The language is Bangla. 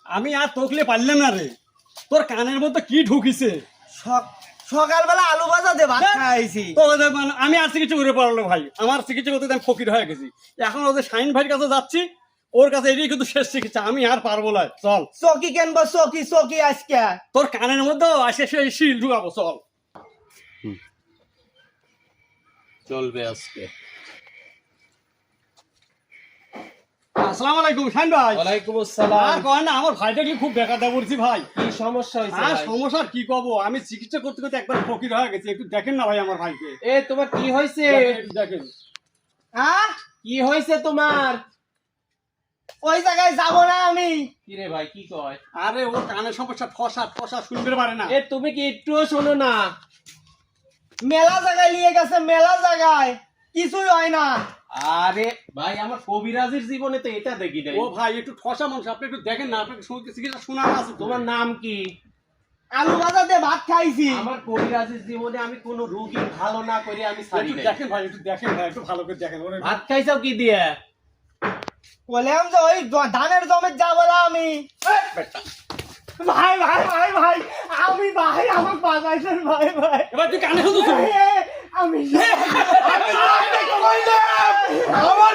আমি আর তোকলে পারলাম না রে, তোর কানের মধ্যে কি ঢুকিছে? সকালবেলা আলু ভাজা দিয়ে ভাত খাইছি। আমি আর চিকিৎসা করে পারলো ভাই, আমার চিকিৎসা করতে আমি ফকির হয়ে গেছি। এখন ওদের শাহিন ভাইয়ের কাছে যাচ্ছি, ওর কাছে এটাই কিন্তু শেষ চিকিৎসা, আমি আর পারবো না। চল চকি কেনবো, চকি আজকে তোর কানের মধ্যে আসে সেই শিল ঢুকাবো, চল। চলবে আজকে। আসসালামু আলাইকুম শাহিন ভাই। ওয়ালাইকুম আসসালাম। আর কয় না, আমার ভাইটা কি খুব বেকার দেয়া পড়ছি ভাই। কি সমস্যা হয়েছে আর ভাই? সমস্যা আর কি কব, আমি চিকিৎসা করতে করতে একবার ফকির হয়ে গেছি। একটু দেখেন না ভাই আমার ভাইকে, এ তোমার কি হয়েছে? একটু দেখেন। হ্যাঁ কি হয়েছে তোমার? ওই জায়গায় যাবো না আমি। কি রে ভাই, কি কয়? আরে ওর কানের সমস্যা, ঠসা ঠসা শুনতে পারে না। এ তুমি কি একটুও শোনো না? মেলা জায়গায় নিয়ে গেছে, মেলা জায়গায় কিছুই হয় না। আরে ভাই, আমার কবিরাজের জীবনে তো এটা দেখি নাই। ও ভাই একটু ঠসা মানুষ, আপনি একটু দেখেন না, আপনাকে চিকিৎসা শোনা আছে। তোমার নাম কি? আলু ভাজা দিয়ে ভাত খাইছি। আমার কবিরাজের জীবনে আমি কোন রোগী ভালো না করে আমি ছাড়ি একটু নাই। দেখেন ভাই, একটু দেখেন ভাই, একটু ভালো করে দেখেন। ওরে ভাত খাইছাও কি দিয়ে? বললাম যে ওই ধানের জমির যাবো না আমি। ভাই ভাই ভাই ভাই, আমি ভাই আমার বাজাইছেন ভাই ভাই। এবার তুই কানে শুধু আমি আমার